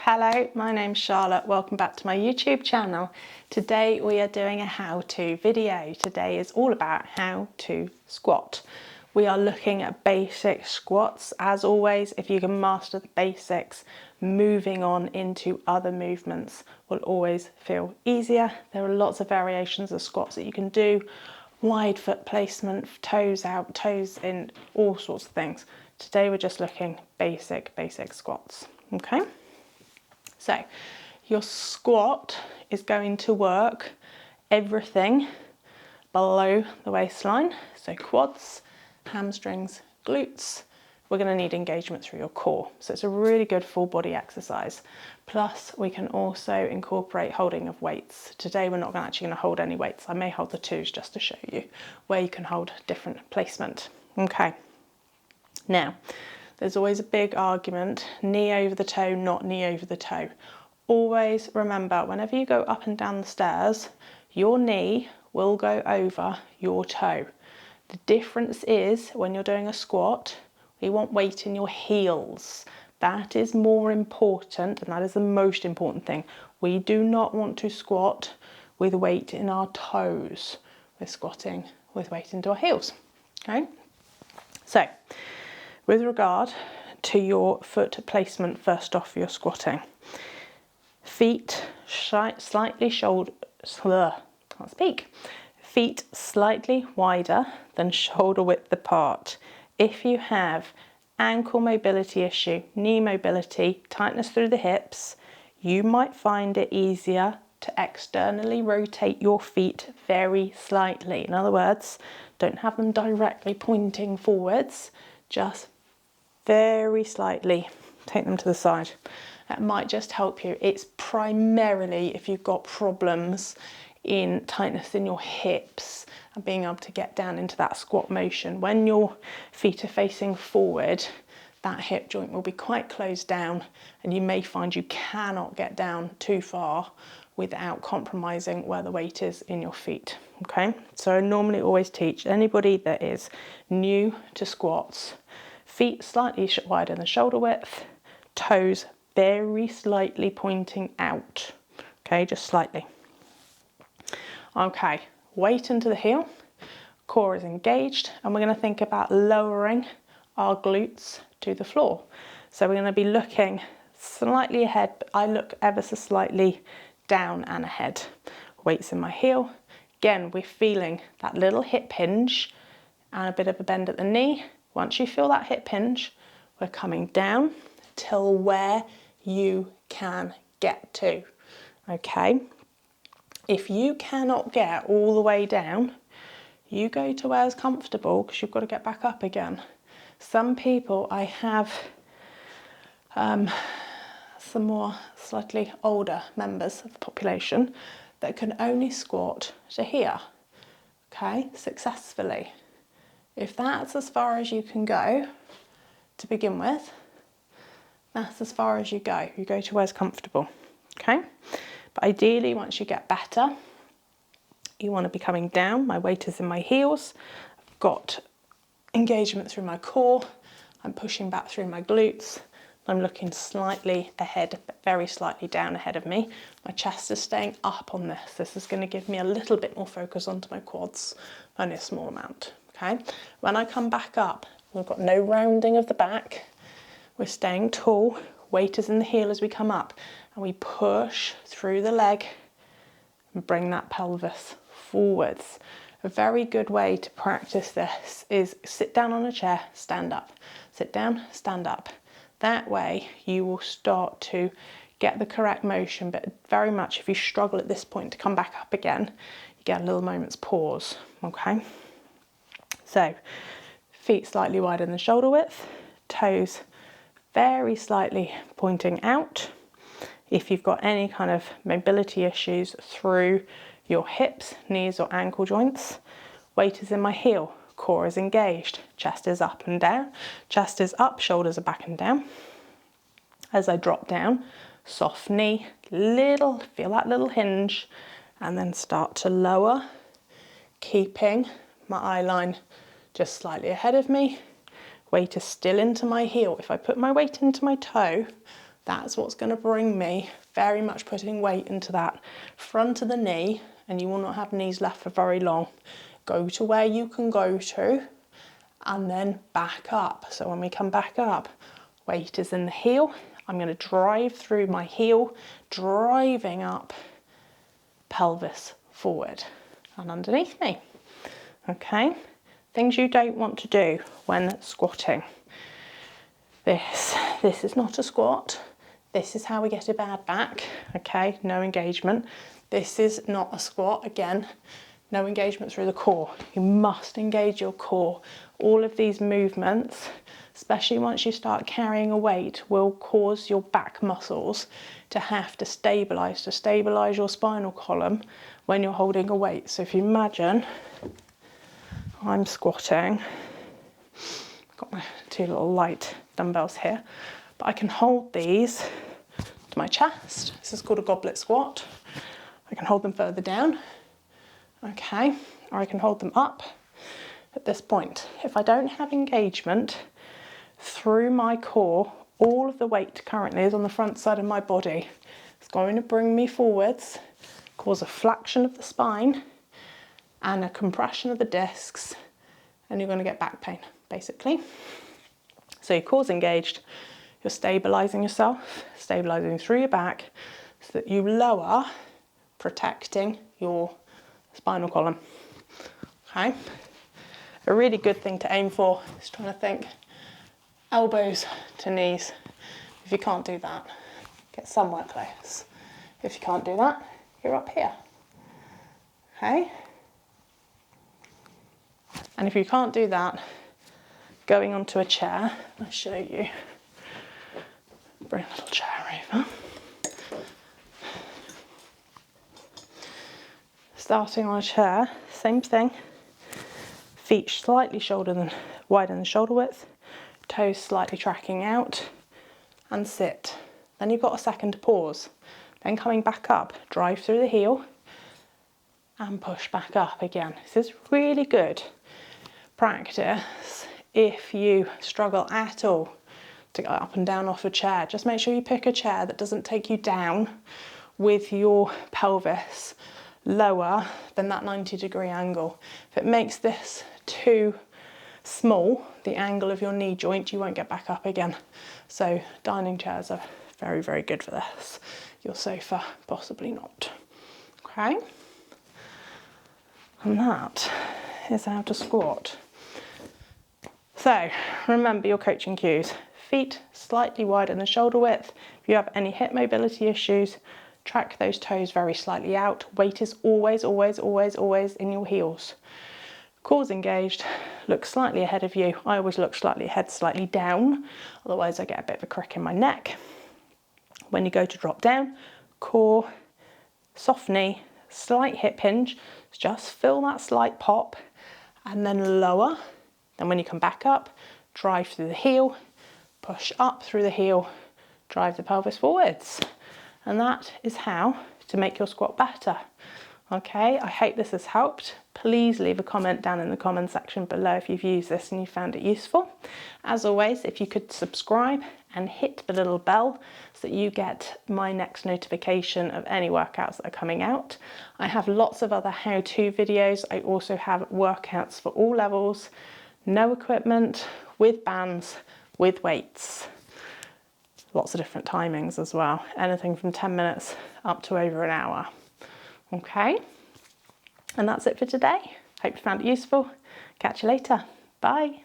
Hello, my name's Charlotte. Welcome back to my YouTube channel. Today we are doing a how-to video. Today is all about how to squat. We are looking at basic squats. As always, if you can master the basics, moving on into other movements will always feel easier. There are lots of variations of squats that you can do. Wide foot placement, toes out, toes in, all sorts of things. Today we're just looking basic squats, okay? So your squat is going to work everything below the waistline. So quads, hamstrings, glutes. We're going to need engagement through your core. So it's a really good full body exercise. Plus we can also incorporate holding of weights. Today we're not actually going to hold any weights. I may hold the twos just to show you where you can hold different placement. Okay. Now, there's always a big argument, knee over the toe, not knee over the toe. Always remember, whenever you go up and down the stairs, your knee will go over your toe. The difference is when you're doing a squat, you want weight in your heels. That is more important, and that is the most important thing. We do not want to squat with weight in our toes. We're squatting with weight into our heels, okay? So, with regard to your foot placement, first off, you're squatting. Feet slightly Feet slightly wider than shoulder width apart. If you have ankle mobility issue, knee mobility, tightness through the hips, you might find it easier to externally rotate your feet very slightly. In other words, don't have them directly pointing forwards, just very slightly take them to the side. That might just help you. It's primarily if you've got problems in tightness in your hips and being able to get down into that squat motion. When your feet are facing forward, that hip joint will be quite closed down and you may find you cannot get down too far without compromising where the weight is in your feet, okay? So I normally always teach anybody that is new to squats, feet slightly wider than shoulder width, toes very slightly pointing out, okay, just slightly. Okay, weight into the heel, core is engaged, and we're going to think about lowering our glutes to the floor. So we're going to be looking slightly ahead, but I look ever so slightly down and ahead. Weights in my heel. Again, we're feeling that little hip hinge and a bit of a bend at the knee. Once you feel that hip hinge, we're coming down till where you can get to, okay? If you cannot get all the way down, you go to where's comfortable because you've got to get back up again. Some people, I have some more slightly older members of the population that can only squat to here, okay, successfully. If that's as far as you can go to begin with, that's as far as you go. You go to where's comfortable, okay? But ideally, once you get better, you want to be coming down. My weight is in my heels. I've got engagement through my core. I'm pushing back through my glutes. I'm looking slightly ahead, but very slightly down ahead of me. My chest is staying up on this. This is going to give me a little bit more focus onto my quads, only a small amount, okay? When I come back up, we've got no rounding of the back. We're staying tall. Weight is in the heel as we come up. And we push through the leg and bring that pelvis forwards. A very good way to practice this is sit down on a chair, stand up. Sit down, stand up. That way you will start to get the correct motion, but very much if you struggle at this point to come back up again, you get a little moment's pause, okay? So, feet slightly wider than shoulder width, toes very slightly pointing out. If you've got any kind of mobility issues through your hips, knees or ankle joints, weight is in my heel, core is engaged, chest is up and down, chest is up, shoulders are back and down. As I drop down, soft knee, feel that little hinge, and then start to lower, keeping my eye line just slightly ahead of me. Weight is still into my heel. If I put my weight into my toe, That's what's going to bring me very much putting weight into that front of the knee, and you will not have knees left for very long. Go to where you can go to and then back up. So when we come back up, weight is in the heel. I'm going to drive through my heel, driving up, pelvis forward and underneath me. Okay, things you don't want to do when squatting. This is not a squat. This is how we get a bad back. Okay, no engagement. This is not a squat. Again, no engagement through the core. You must engage your core. All of these movements, especially once you start carrying a weight, will cause your back muscles to have to stabilize your spinal column when you're holding a weight. So if you imagine I'm squatting, I've got my two little light dumbbells here, but I can hold these to my chest. This is called a goblet squat. I can hold them further down, okay, or I can hold them up at this point. If I don't have engagement through my core, all of the weight currently is on the front side of my body. It's going to bring me forwards, cause a flexion of the spine and a compression of the discs, and you're going to get back pain, basically. So your core's engaged, you're stabilizing yourself, stabilizing through your back so that you lower, protecting your spinal column. Okay? A really good thing to aim for is trying to think elbows to knees. If you can't do that, get somewhere close. If you can't do that, you're up here. Okay? And if you can't do that, going onto a chair, I'll show you. Bring a little chair over. Starting on a chair, same thing. Feet slightly wider than shoulder width, toes slightly tracking out, and sit. Then you've got a second to pause. Then coming back up, drive through the heel and push back up again. This is really good practice if you struggle at all to get up and down off a chair. Just make sure you pick a chair that doesn't take you down with your pelvis lower than that 90-degree angle. If it makes this too small, the angle of your knee joint, you won't get back up again. So dining chairs are very, very good for this. Your sofa, possibly not. Okay? And that is how to squat. So remember your coaching cues. Feet slightly wider than shoulder width. If you have any hip mobility issues, track those toes very slightly out. Weight is always, always, always, always in your heels. Core's engaged, look slightly ahead of you. I always look slightly ahead, slightly down, otherwise I get a bit of a crick in my neck. When you go to drop down, core, soft knee, slight hip hinge, just feel that slight pop, and then lower. Then when you come back up, drive through the heel, push up through the heel, drive the pelvis forwards. And that is how to make your squat better. Okay, I hope this has helped. Please leave a comment down in the comment section below if you've used this and you found it useful. As always, if you could subscribe and hit the little bell so that you get my next notification of any workouts that are coming out. I have lots of other how-to videos. I also have workouts for all levels, no equipment, with bands, with weights. Lots of different timings as well, anything from 10 minutes up to over an hour. Okay, and that's it for today. Hope you found it useful. Catch you later. Bye.